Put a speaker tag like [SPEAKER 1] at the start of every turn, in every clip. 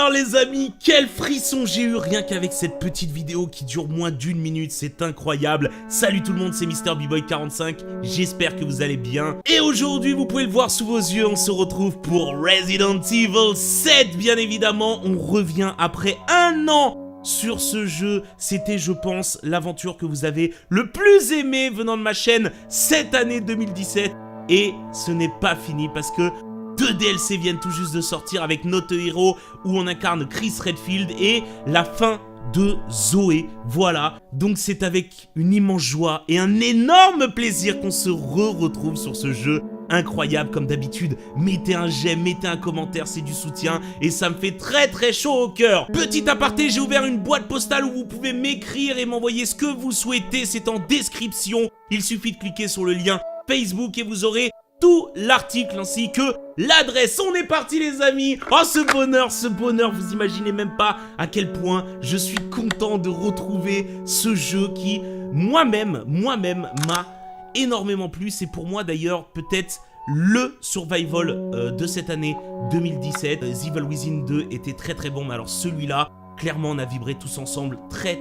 [SPEAKER 1] Alors les amis, quel frisson j'ai eu rien qu'avec cette petite vidéo qui dure moins d'1 minute, c'est incroyable. Salut tout le monde, c'est MrBboy45, j'espère que vous allez bien. Et aujourd'hui, vous pouvez le voir sous vos yeux, on se retrouve pour Resident Evil 7, bien évidemment. On revient après un an sur ce jeu. C'était, je pense, l'aventure que vous avez le plus aimé venant de ma chaîne cette année 2017. Et ce n'est pas fini parce que 2 DLC viennent tout juste de sortir avec Not a Hero où on incarne Chris Redfield et la fin de Zoé. Voilà, donc c'est avec une immense joie et un énorme plaisir qu'on se retrouve sur ce jeu incroyable comme d'habitude. Mettez un j'aime, mettez un commentaire, c'est du soutien et ça me fait très chaud au cœur. Petit aparté, j'ai ouvert une boîte postale où vous pouvez m'écrire et m'envoyer ce que vous souhaitez, c'est en description. Il suffit de cliquer sur le lien Facebook et vous aurez tout l'article ainsi que l'adresse. On est parti les amis. Oh ce bonheur, vous imaginez même pas à quel point je suis content de retrouver ce jeu qui moi-même m'a énormément plu. C'est pour moi d'ailleurs peut-être le survival de cette année 2017. The Evil Within 2 était très bon, mais alors celui-là, clairement, on a vibré tous ensemble très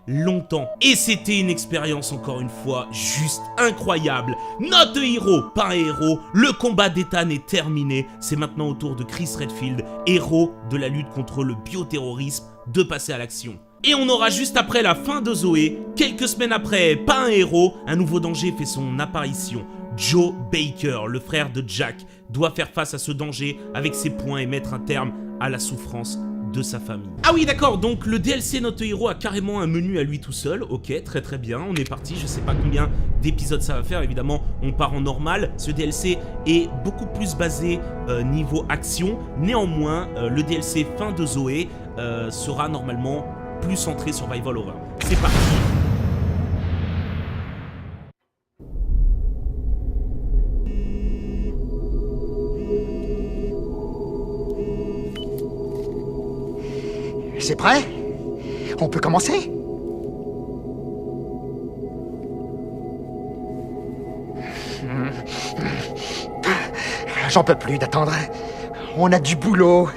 [SPEAKER 1] longtemps. Et c'était une expérience, encore une fois, juste incroyable. Not a Hero, pas un héros. Le combat d'Ethan est terminé. C'est maintenant au tour de Chris Redfield, héros de la lutte contre le bioterrorisme, de passer à l'action. Et on aura juste après la fin de Zoé, quelques semaines après, pas un héros, un nouveau danger fait son apparition. Joe Baker, le frère de Jack, doit faire face à ce danger avec ses poings et mettre un terme à la souffrance de sa famille. Ah oui d'accord, donc le DLC Not a Hero a carrément un menu à lui tout seul. Ok, très bien, on est parti. Je sais pas combien d'épisodes ça va faire, évidemment on part en normal. Ce DLC est beaucoup plus basé niveau action. Néanmoins, le DLC fin de Zoé sera normalement plus centré survival horror. C'est parti.
[SPEAKER 2] C'est prêt? On peut commencer? J'en peux plus d'attendre. On a du boulot.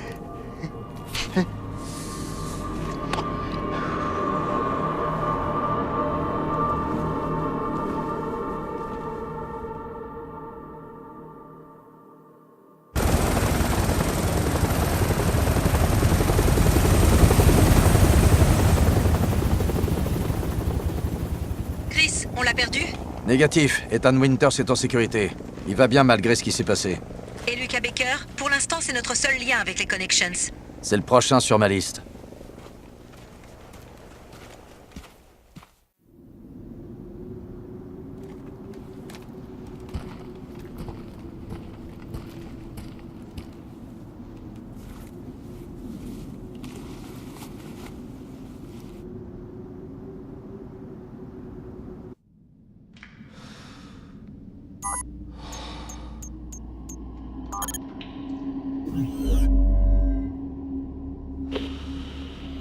[SPEAKER 3] On l'a perdu?
[SPEAKER 4] Négatif, Ethan Winters est en sécurité. Il va bien malgré ce qui s'est passé.
[SPEAKER 3] Et Lucas Baker? Pour l'instant, c'est notre seul lien avec les Connections.
[SPEAKER 4] C'est le prochain sur ma liste.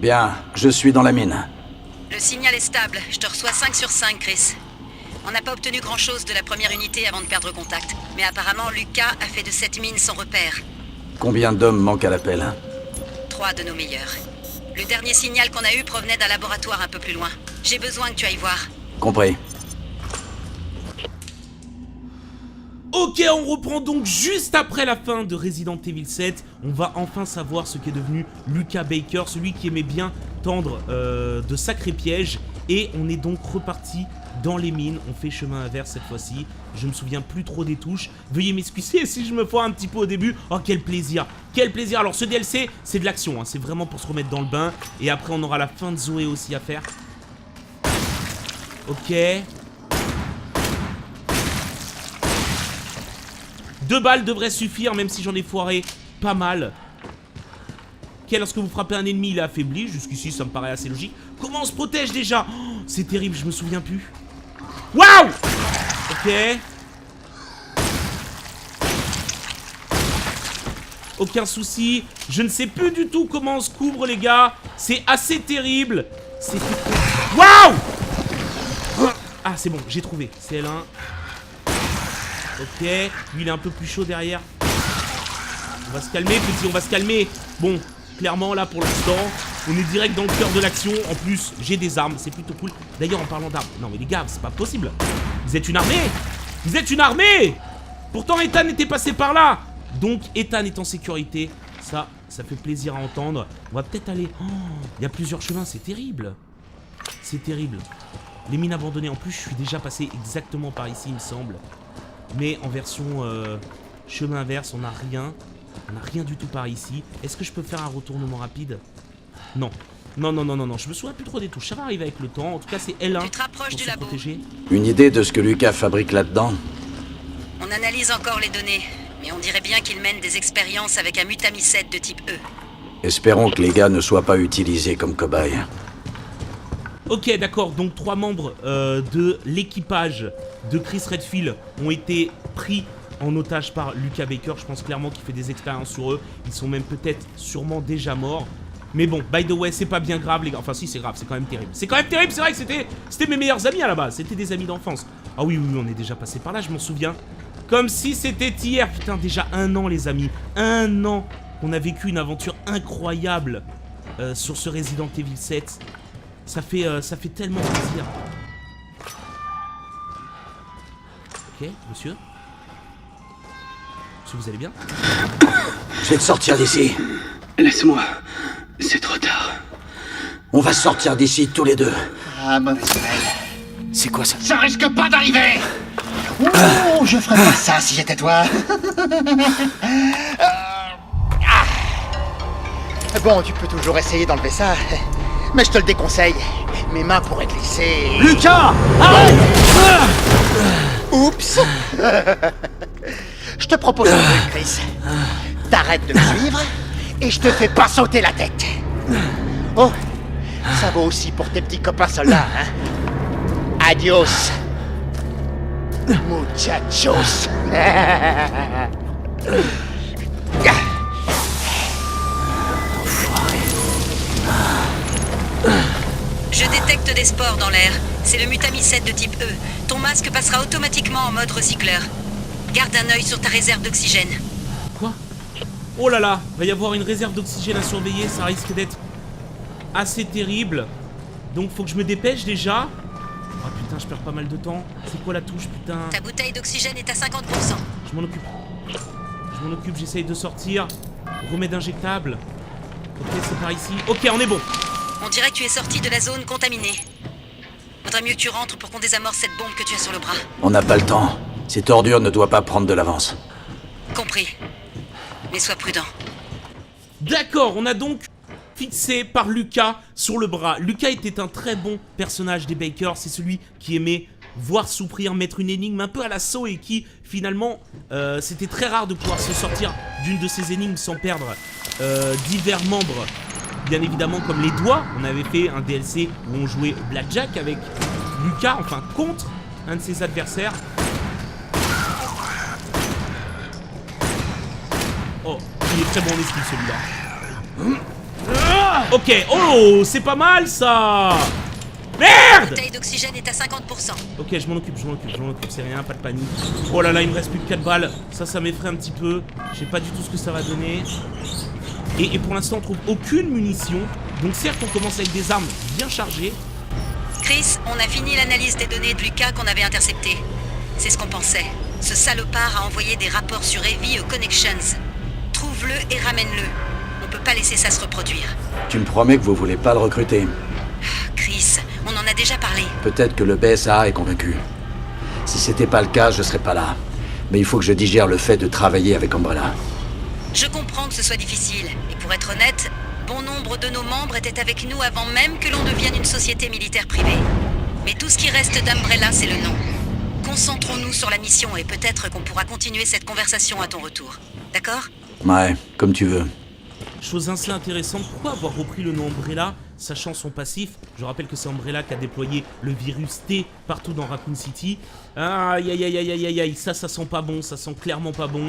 [SPEAKER 4] Bien, je suis dans la mine.
[SPEAKER 3] Le signal est stable. Je te reçois 5 sur 5, Chris. On n'a pas obtenu grand-chose de la première unité avant de perdre contact. Mais apparemment, Lucas a fait de cette mine son repère.
[SPEAKER 4] Combien d'hommes manquent à l'appel?
[SPEAKER 3] 3 de nos meilleurs. Le dernier signal qu'on a eu provenait d'un laboratoire un peu plus loin. J'ai besoin que tu ailles voir.
[SPEAKER 4] Compris.
[SPEAKER 1] Ok, on reprend donc juste après la fin de Resident Evil 7. On va enfin savoir ce qu'est devenu Lucas Baker, celui qui aimait bien tendre de sacrés pièges. Et on est donc reparti dans les mines. On fait chemin inverse cette fois-ci. Je me souviens plus trop des touches. Veuillez m'excuser si je me foire un petit peu au début. Oh, quel plaisir. Quel plaisir. Alors, ce DLC, c'est de l'action, hein. C'est vraiment pour se remettre dans le bain. Et après, on aura la fin de Zoé aussi à faire. Ok. 2 balles devraient suffire, même si j'en ai foiré pas mal. Ok, lorsque vous frappez un ennemi, il est affaibli. Jusqu'ici, ça me paraît assez logique. Comment on se protège déjà? Oh, c'est terrible, je me souviens plus. Waouh! Ok. Aucun souci. Je ne sais plus du tout comment on se couvre, les gars. C'est assez terrible. C'est... Waouh! Ah, c'est bon, j'ai trouvé. C'est L1. Ok, lui il est un peu plus chaud derrière. On va se calmer, petit, on va se calmer. Bon, Clairement, là, pour l'instant, on est direct dans le cœur de l'action. En plus, j'ai des armes, c'est plutôt cool. D'ailleurs, en parlant d'armes... Non, mais les gars, c'est pas possible. Vous êtes une armée! Vous êtes une armée! Pourtant, Ethan était passé par là. Donc, Ethan est en sécurité. Ça fait plaisir à entendre. On va peut-être aller... Oh, il y a plusieurs chemins, c'est terrible. C'est terrible. Les mines abandonnées, en plus, je suis déjà passé exactement par ici, il me semble. Mais en version chemin inverse, on n'a rien. On n'a rien du tout par ici. Est-ce que je peux faire un retournement rapide? Non. Non. Je me souviens plus trop des touches. Ça va arriver avec le temps. En tout cas, c'est L1
[SPEAKER 3] Tu te rapproches
[SPEAKER 1] pour
[SPEAKER 3] du
[SPEAKER 1] se
[SPEAKER 3] labo.
[SPEAKER 1] protéger.
[SPEAKER 4] Une idée de ce que Lucas fabrique là-dedans?
[SPEAKER 3] On analyse encore les données, mais on dirait bien qu'il mène des expériences avec un mutamycète de type E.
[SPEAKER 4] Espérons que les gars ne soient pas utilisés comme cobayes.
[SPEAKER 1] Ok, d'accord. Donc 3 membres de l'équipage de Chris Redfield ont été pris en otage par Lucas Baker. Je pense clairement qu'il fait des expériences sur eux. Ils sont même peut-être sûrement déjà morts. Mais bon, by the way, c'est pas bien grave les gars. Enfin si, c'est grave, c'est quand même terrible. C'est quand même terrible, c'est vrai que c'était mes meilleurs amis à la base. C'était des amis d'enfance. Ah oui, on est déjà passé par là, je m'en souviens. Comme si c'était hier. Putain, déjà 1 an les amis. 1 an qu'on a vécu une aventure incroyable sur ce Resident Evil 7. Ça fait tellement plaisir. Ok, monsieur. Monsieur, vous allez bien?
[SPEAKER 4] Je vais te sortir d'ici.
[SPEAKER 5] Laisse-moi. C'est trop tard.
[SPEAKER 4] On va sortir d'ici tous les deux.
[SPEAKER 2] Ah, mauvaise nouvelle.
[SPEAKER 4] C'est quoi ça?
[SPEAKER 2] Ça risque pas d'arriver. Oh, je ferais pas ça si j'étais toi. Bon, tu peux toujours essayer d'enlever ça, mais je te le déconseille. Mes mains pourraient glisser.
[SPEAKER 4] Lucas! Arrête!
[SPEAKER 2] Oups. Je te propose un truc, Chris. T'arrêtes de me suivre et je te fais pas sauter la tête. Oh, ça vaut aussi pour tes petits copains soldats, hein. Adios. Muchachos.
[SPEAKER 3] Je détecte des spores dans l'air. C'est le mutamycète de type E. Ton masque passera automatiquement en mode recycleur. Garde un œil sur ta réserve d'oxygène.
[SPEAKER 1] Quoi? Oh là là, va y avoir une réserve d'oxygène à surveiller, ça risque d'être assez terrible. Donc faut que je me dépêche déjà. Oh putain, je perds pas mal de temps. C'est quoi la touche, putain?
[SPEAKER 3] Ta bouteille d'oxygène est à 50%.
[SPEAKER 1] Je m'en occupe, j'essaye de sortir. Remède injectable. Ok, c'est par ici. Ok, on est bon.
[SPEAKER 3] On dirait que tu es sorti de la zone contaminée. Faudrait mieux que tu rentres pour qu'on désamorce cette bombe que tu as sur le bras.
[SPEAKER 4] On n'a pas le temps. Cette ordure ne doit pas prendre de l'avance.
[SPEAKER 3] Compris. Mais sois prudent.
[SPEAKER 1] D'accord, on a donc fixé par Lucas sur le bras. Lucas était un très bon personnage des Baker. C'est celui qui aimait voir souffrir, mettre une énigme un peu à l'assaut et qui, finalement, c'était très rare de pouvoir se sortir d'une de ces énigmes sans perdre divers membres. Bien évidemment, comme les doigts, on avait fait un DLC où on jouait Blackjack avec Lucas, enfin contre un de ses adversaires. Oh, il est très bon en esquive celui-là. Ok, oh, c'est pas mal ça.
[SPEAKER 3] La
[SPEAKER 1] Merde!
[SPEAKER 3] bouteille d'oxygène est à 50%.
[SPEAKER 1] Ok, je m'en occupe, c'est rien, pas de panique. Oh là là, il me reste plus que 4 balles. Ça m'effraie un petit peu. Je sais pas du tout ce que ça va donner. Et pour l'instant, on trouve aucune munition. Donc certes, on commence avec des armes bien chargées.
[SPEAKER 3] Chris, on a fini l'analyse des données de Lucas qu'on avait interceptées. C'est ce qu'on pensait. Ce salopard a envoyé des rapports sur Heavy aux Connections. Trouve-le et ramène-le. On peut pas laisser ça se reproduire.
[SPEAKER 4] Tu me promets que vous voulez pas le recruter?
[SPEAKER 3] Chris, on en a déjà parlé.
[SPEAKER 4] Peut-être que le BSA est convaincu. Si c'était pas le cas, je serais pas là. Mais il faut que je digère le fait de travailler avec Umbrella.
[SPEAKER 3] Je comprends que ce soit difficile. Et pour être honnête, bon nombre de nos membres étaient avec nous avant même que l'on devienne une société militaire privée. Mais tout ce qui reste d'Umbrella, c'est le nom. Concentrons-nous sur la mission et peut-être qu'on pourra continuer cette conversation à ton retour. D'accord ?
[SPEAKER 4] Ouais, comme tu veux.
[SPEAKER 1] Chose assez intéressante, pourquoi avoir repris le nom Umbrella, sachant son passif? Je rappelle que c'est Umbrella qui a déployé le virus T partout dans Raccoon City. Aïe aïe aïe aïe aïe aïe aïe, ça sent pas bon, ça sent clairement pas bon.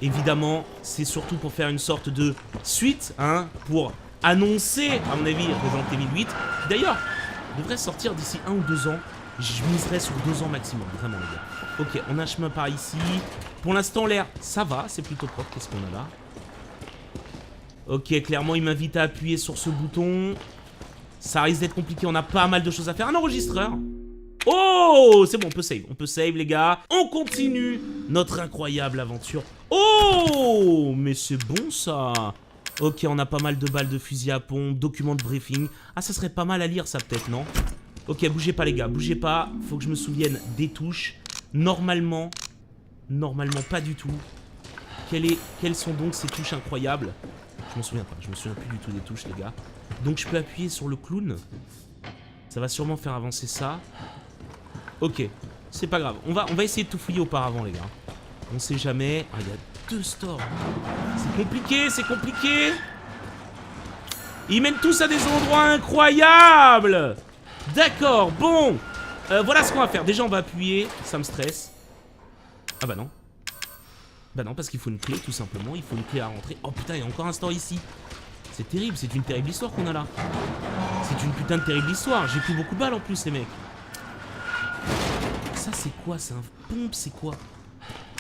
[SPEAKER 1] Évidemment, c'est surtout pour faire une sorte de suite, hein, pour annoncer, à mon avis, Resident Evil 8. D'ailleurs, devrait sortir d'ici 1 ou 2 ans. Je miserais sur 2 ans maximum, vraiment les gars. Ok, on a un chemin par ici. Pour l'instant, l'air, ça va, c'est plutôt propre. Qu'est-ce qu'on a là? Ok, clairement, il m'invite à appuyer sur ce bouton. Ça risque d'être compliqué, on a pas mal de choses à faire. Un enregistreur. Oh, c'est bon, on peut save les gars. On continue notre incroyable aventure. Oh, mais c'est bon ça. Ok, on a pas mal de balles de fusil à pompe, document de briefing. Ah, ça serait pas mal à lire ça peut-être, non? Ok, bougez pas les gars, bougez pas. Faut que je me souvienne des touches. Normalement pas du tout. Quelles sont donc ces touches incroyables? Je m'en souviens pas, je me souviens plus du tout des touches les gars. Donc je peux appuyer sur le clown. Ça va sûrement faire avancer ça. Ok, c'est pas grave. On va essayer de tout fouiller auparavant les gars. On sait jamais. Ah, il y a 2 stores. C'est compliqué, c'est compliqué. Ils mènent tous à des endroits incroyables. D'accord, bon. Voilà ce qu'on va faire. Déjà on va appuyer, ça me stresse. Ah bah non. Bah non, parce qu'il faut une clé tout simplement. Il faut une clé à rentrer. Oh putain, il y a encore un store ici. C'est terrible, c'est une terrible histoire qu'on a là. C'est une putain de terrible histoire. J'ai plus beaucoup de balles en plus les mecs. Ça c'est quoi? C'est un pompe? C'est quoi?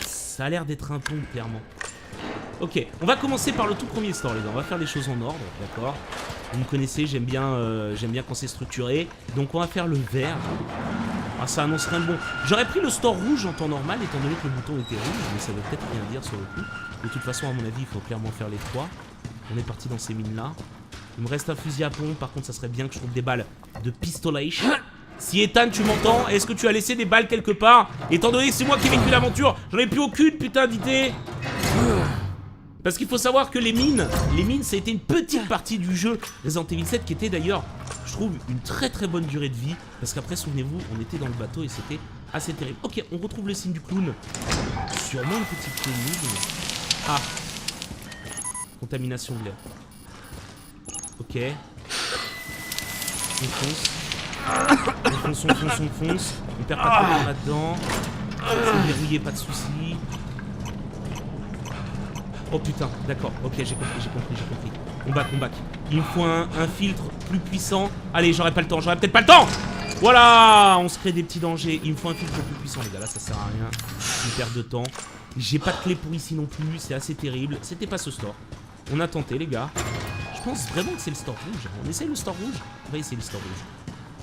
[SPEAKER 1] Ça a l'air d'être un pompe clairement. Ok, on va commencer par le tout premier store les gars. On va faire les choses en ordre, d'accord? Vous me connaissez, j'aime bien quand c'est structuré. Donc on va faire le vert. Ah, ça annonce rien de bon. J'aurais pris le store rouge en temps normal étant donné que le bouton était rouge, mais ça veut peut-être rien dire sur le coup. De toute façon à mon avis il faut clairement faire les 3. On est parti dans ces mines là. Il me reste un fusil à pompe, par contre ça serait bien que je trouve des balles de pistolet. Si Ethan tu m'entends, est-ce que tu as laissé des balles quelque part? Étant donné que c'est moi qui ai vécu l'aventure, j'en ai plus aucune putain d'idée. Parce qu'il faut savoir que les mines ça a été une petite partie du jeu Resident Evil 7 qui était d'ailleurs, je trouve, une très très bonne durée de vie. Parce qu'après souvenez-vous, on était dans le bateau et c'était assez terrible. Ok, on retrouve le signe du clown. Sûrement une petite clé. Ah, contamination de l'air. Ok. On fonce. On fonce. On perd pas de temps là-dedans. C'est verrouillé, pas de soucis. Oh putain, d'accord. Ok, j'ai compris. On back. Il me faut un filtre plus puissant. Allez, j'aurai pas le temps, j'aurai peut-être pas le temps. Voilà, on se crée des petits dangers. Il me faut un filtre plus puissant, les gars. Là, ça sert à rien. Une perte de temps. J'ai pas de clé pour ici non plus. C'est assez terrible. C'était pas ce store. On a tenté, les gars. Je pense vraiment que c'est le store rouge. On essaye le store rouge? On va essayer le store rouge.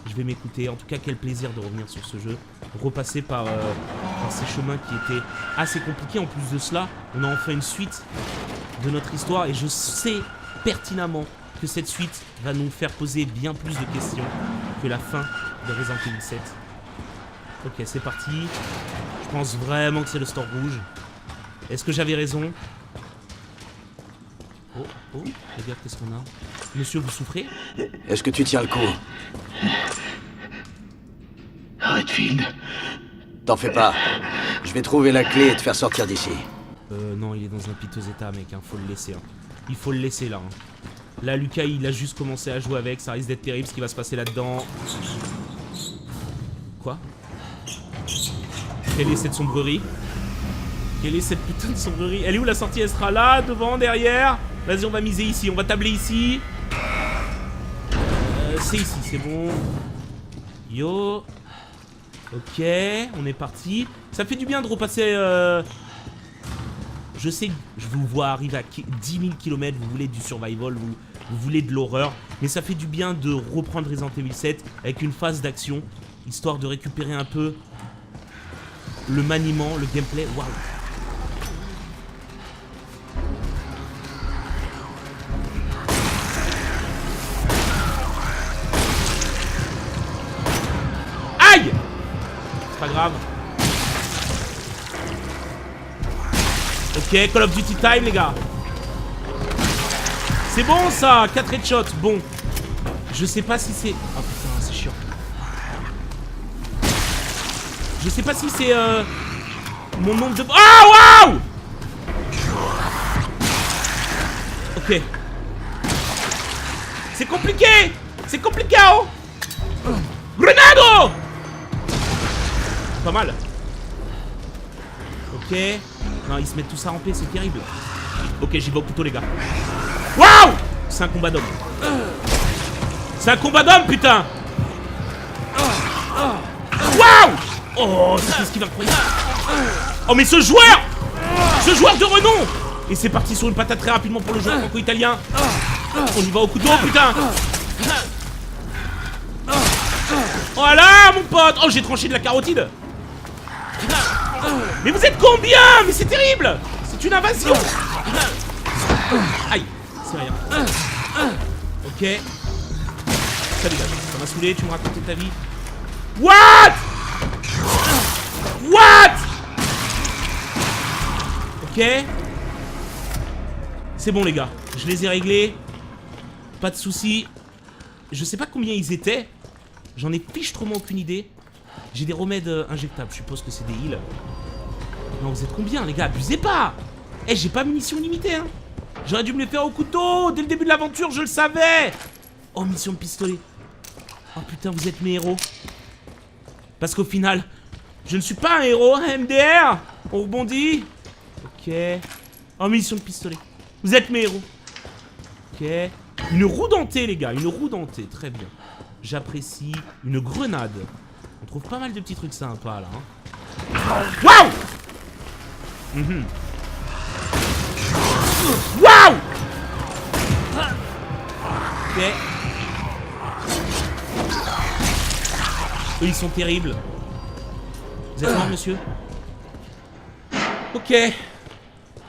[SPEAKER 1] Je vais m'écouter. En tout cas, quel plaisir de revenir sur ce jeu. Repasser par ces chemins qui étaient assez compliqués. En plus de cela, on a enfin une suite de notre histoire. Et je sais pertinemment que cette suite va nous faire poser bien plus de questions que la fin de Resident Evil 7. Ok, c'est parti. Je pense vraiment que c'est le store rouge. Est-ce que j'avais raison? Oh, regarde, qu'est-ce qu'on a? Monsieur, vous souffrez?
[SPEAKER 4] Est-ce que tu tiens le coup?
[SPEAKER 5] Redfield.
[SPEAKER 4] T'en fais pas. Je vais trouver la clé et te faire sortir d'ici.
[SPEAKER 1] Non, il est dans un piteux état, mec, hein, faut le laisser. Hein. Il faut le laisser, là. Hein. Là, Lucas, il a juste commencé à jouer avec, ça risque d'être terrible ce qui va se passer là-dedans. Quoi? Quelle est cette sombrerie? Quelle est cette putain de sombrerie? Elle est où la sortie? Elle sera là, devant, derrière? Vas-y, on va miser ici, on va tabler ici. C'est ici, c'est bon. Yo. Ok, on est parti. Ça fait du bien de repasser... Je sais que je vous vois arriver à 10 000 km, vous voulez du survival, vous voulez de l'horreur. Mais ça fait du bien de reprendre Resident Evil 7 avec une phase d'action, histoire de récupérer un peu le maniement, le gameplay. Waouh. Aïe! C'est pas grave. Ok, Call of Duty time, les gars. C'est bon, ça. 4 headshots, bon. Je sais pas si c'est... Oh putain, c'est chiant. Je sais pas si c'est... mon nombre de... Ah, waouh! Ok. C'est compliqué. C'est compliqué, oh. Grenado! Pas mal. Ok. Non, ils se mettent tous à ramper, c'est terrible. Ok, j'y vais au couteau, les gars. Waouh! C'est un combat d'homme. C'est un combat d'homme, putain! Waouh! Oh, c'est ce qui va incroyable. Oh, mais ce joueur de renom! Et c'est parti sur une patate très rapidement pour le jeu franco-italien. On y va au couteau, putain. Voilà, mon pote. Oh, j'ai tranché de la carotide. Mais vous êtes combien? Mais c'est terrible. C'est une invasion. Aïe, c'est rien. Ok. Ça dégage, ça m'a saoulé, tu me racontais ta vie. What? Ok. C'est bon les gars, je les ai réglés. Pas de soucis. Je sais pas combien ils étaient. J'en ai fichtrement aucune idée. J'ai des remèdes injectables, je suppose que c'est des heals. Non, vous êtes combien les gars? Abusez pas. Eh, j'ai pas munitions limitées hein. J'aurais dû me les faire au couteau. Dès le début de l'aventure, je le savais. Oh, munition de pistolet. Oh putain, vous êtes mes héros. Parce qu'au final, je ne suis pas un héros, MDR. On rebondit. Ok. Oh, munition de pistolet. Vous êtes mes héros. Ok. Une roue dentée, les gars. Une roue dentée. Très bien. J'apprécie. Une grenade. On trouve pas mal de petits trucs sympas, là. Hein. Waouh. Waouh. Ok. Eux, ils sont terribles. Vous êtes mort, monsieur? Ok.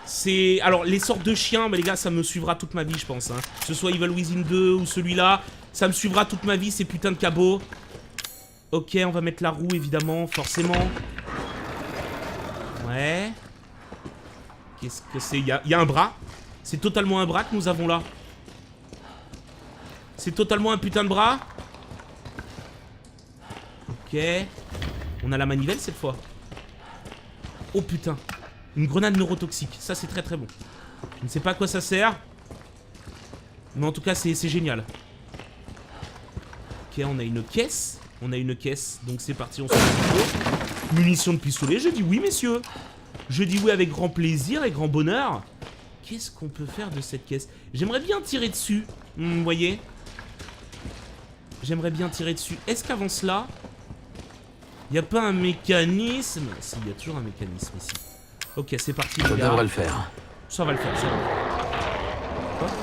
[SPEAKER 1] C'est... Alors, les sortes de chiens, mais les gars, ça me suivra toute ma vie, je pense. Hein. Que ce soit Evil Within 2 ou celui-là, ça me suivra toute ma vie, ces putains de cabots. Ok, on va mettre la roue, évidemment, forcément. Ouais. Qu'est-ce que c'est? Il y a un bras. C'est totalement un bras que nous avons là. C'est totalement un putain de bras. Ok. On a la manivelle cette fois. Oh putain. Une grenade neurotoxique. Ça c'est très très bon. Je ne sais pas à quoi ça sert. Mais en tout cas c'est génial. Ok, on a une caisse. On a une caisse. Donc c'est parti, on se met. Munitions de pistolet. Je dis oui messieurs. Je dis oui avec grand plaisir et grand bonheur. Qu'est-ce qu'on peut faire de cette caisse? J'aimerais bien tirer dessus. Vous voyez? J'aimerais bien tirer dessus. Est-ce qu'avant cela, il n'y a pas un mécanisme? Si, il y a toujours un mécanisme ici. Ok, c'est parti.
[SPEAKER 4] Ça devrait le faire.
[SPEAKER 1] Ça va le faire, ça va le faire.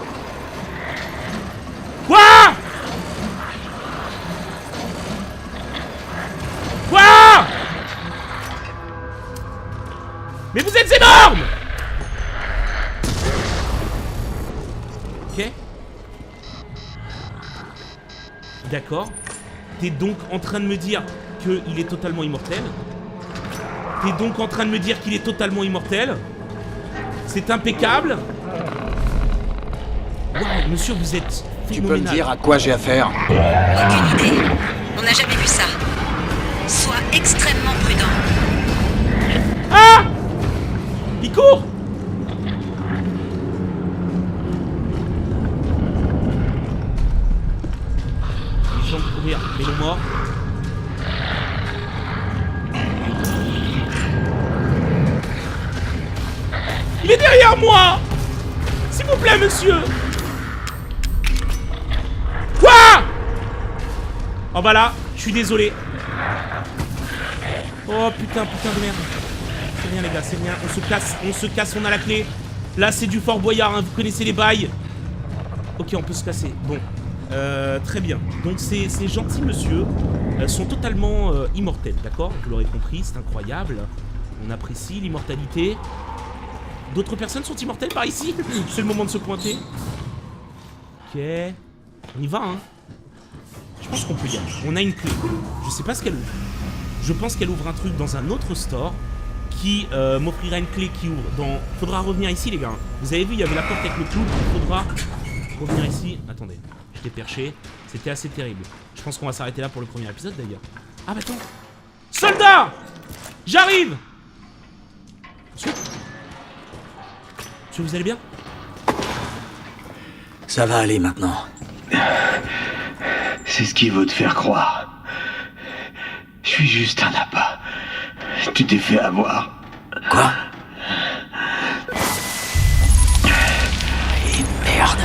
[SPEAKER 1] Quoi? Quoi? Mais vous êtes énorme! Ok. D'accord. T'es donc en train de me dire qu'il est totalement immortel. T'es donc en train de me dire qu'il est totalement immortel. C'est impeccable. Waouh, monsieur, vous êtes phénoménal.
[SPEAKER 4] Tu peux me dire à quoi j'ai affaire?
[SPEAKER 3] Aucune idée. On n'a jamais vu ça. Sois extrêmement prudent.
[SPEAKER 1] Ah! Il court! Les gens de courir, mais non mort. Il est derrière moi! S'il vous plaît, monsieur! Quoi? Oh bah là, je suis désolé. Oh putain de merde. C'est rien les gars, c'est rien. On se casse, on a la clé. Là c'est du Fort Boyard, hein, vous connaissez les bails. Ok, on peut se casser. Bon, très bien. Donc ces gentils monsieur sont totalement immortels, d'accord? Vous l'aurez compris, c'est incroyable. On apprécie l'immortalité. D'autres personnes sont immortelles par ici? C'est le moment de se pointer. Ok. On y va, hein. Je pense qu'on peut y aller. On a une clé. Je sais pas ce qu'elle ouvre. Je pense qu'elle ouvre un truc dans un autre store qui m'offrira une clé qui ouvre dans... Faudra revenir ici, les gars. Vous avez vu, il y avait la porte avec le clou. Il faudra revenir ici. Attendez, je t'ai perché. C'était assez terrible. Je pense qu'on va s'arrêter là pour le premier épisode, d'ailleurs. Ah, bah attends. Soldats! J'arrive! Monsieur, vous allez bien?
[SPEAKER 4] Ça va aller maintenant.
[SPEAKER 5] C'est ce qu'il veut te faire croire. Je suis juste un appât. Tu t'es fait avoir.
[SPEAKER 4] Quoi? Et merde.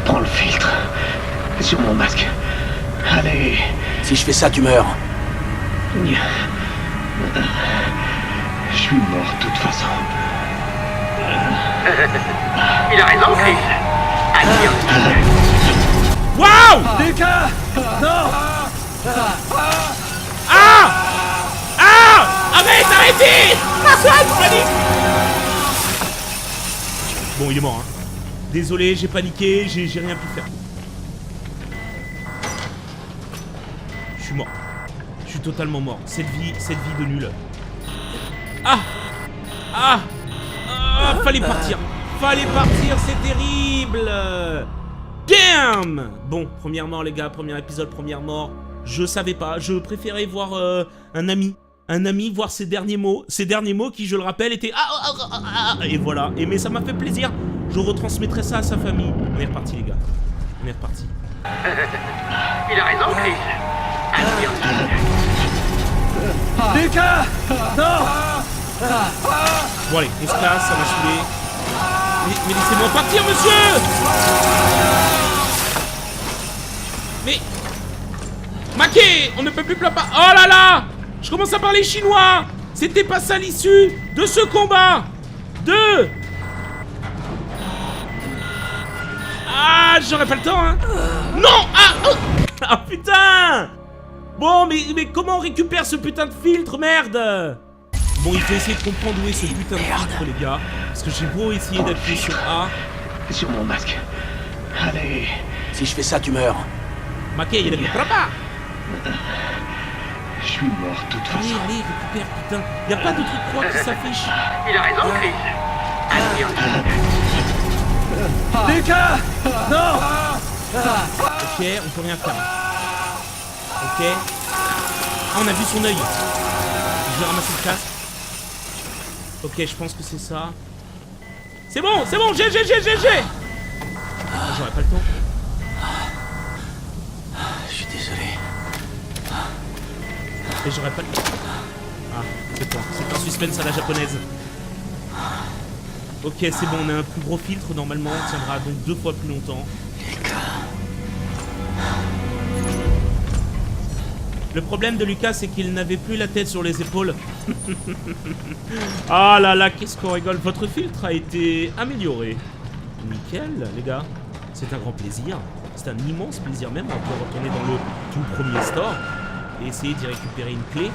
[SPEAKER 5] Prends le filtre. Sur mon masque. Allez.
[SPEAKER 4] Si je fais ça, tu meurs.
[SPEAKER 5] Je suis mort de toute façon.
[SPEAKER 2] Il a raison, Chris. Allez,
[SPEAKER 1] Waouh!
[SPEAKER 6] Lucas! Non!
[SPEAKER 1] Ah! Ah! Arrêtez! Ah, je panique! Bon, il est mort, hein. Désolé, j'ai paniqué, j'ai rien pu faire. Je suis mort. Je suis totalement mort. Cette vie de nul. Ah! Ah! Ah! Fallait partir, c'est terrible! Damn! Bon, première mort les gars, premier épisode, première mort. Je savais pas, je préférais voir un ami, voir ses derniers mots qui, je le rappelle, étaient et voilà, mais ça m'a fait plaisir. Je retransmettrai ça à sa famille. On est reparti les gars, on est reparti.
[SPEAKER 2] Il a raison, Chris. Allez,
[SPEAKER 6] Lucas! Non!
[SPEAKER 1] Bon allez, on se casse, ça m'a saoulé. Mais laissez-moi partir, monsieur! Mais... Maquet, on ne peut plus pas... Oh là là! Je commence à parler chinois! C'était pas ça l'issue de ce combat! Ah, j'aurais pas le temps, hein! Non! Ah! Ah putain! Bon, mais comment on récupère ce putain de filtre, merde? Bon, il faut essayer de comprendre où est ce putain de filtre, les gars. Parce que j'ai beau essayer d'appuyer sur A.
[SPEAKER 5] Sur mon masque. Allez.
[SPEAKER 4] Si je fais ça, tu meurs.
[SPEAKER 1] Maquet, il ne récupère pas.
[SPEAKER 5] Je suis mort de toute façon.
[SPEAKER 1] Allez, récupère, putain. Y'a pas de truc croix qui s'affiche.
[SPEAKER 2] Il a raison, Chris. Allez,
[SPEAKER 6] Lucas! Non!
[SPEAKER 1] Ok, on peut rien faire. Ok. Ah, on a vu son œil. Je vais ramasser le casque. Ok, je pense que c'est ça. C'est bon, j'ai. J'aurais pas le temps.
[SPEAKER 4] Je suis désolé.
[SPEAKER 1] Et j'aurais pas le temps. Ah, c'est bon, c'est un suspense à la japonaise. Ok, c'est bon, on a un plus gros filtre, normalement, on tiendra donc 2 fois plus longtemps. Le problème de Lucas, c'est qu'il n'avait plus la tête sur les épaules. Ah là là, qu'est-ce qu'on rigole. Votre filtre a été amélioré. Nickel, les gars. C'est un grand plaisir. C'est un immense plaisir même. On peut retourner dans le tout premier store et essayer d'y récupérer une clé.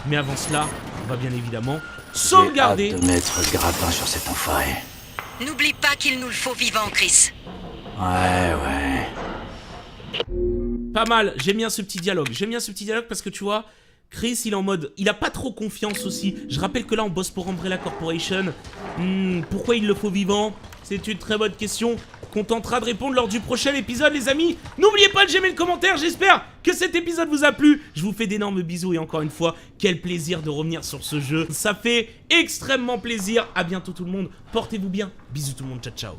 [SPEAKER 1] Mais avant cela, on va bien évidemment sauvegarder.
[SPEAKER 4] J'ai hâte de mettre le grappin sur cet enfoiré.
[SPEAKER 3] N'oublie pas qu'il nous le faut vivant, Chris.
[SPEAKER 4] Ouais.
[SPEAKER 1] Pas mal, j'aime bien ce petit dialogue. Parce que tu vois, Chris il est en mode... Il a pas trop confiance aussi. Je rappelle que là on bosse pour Umbrella Corporation. Pourquoi il le faut vivant? C'est une très bonne question qu'on tentera de répondre lors du prochain épisode les amis. N'oubliez pas de j'aimer le commentaire, j'espère que cet épisode vous a plu. Je vous fais d'énormes bisous et encore une fois, quel plaisir de revenir sur ce jeu. Ça fait extrêmement plaisir. À bientôt tout le monde, portez-vous bien. Bisous tout le monde, ciao ciao.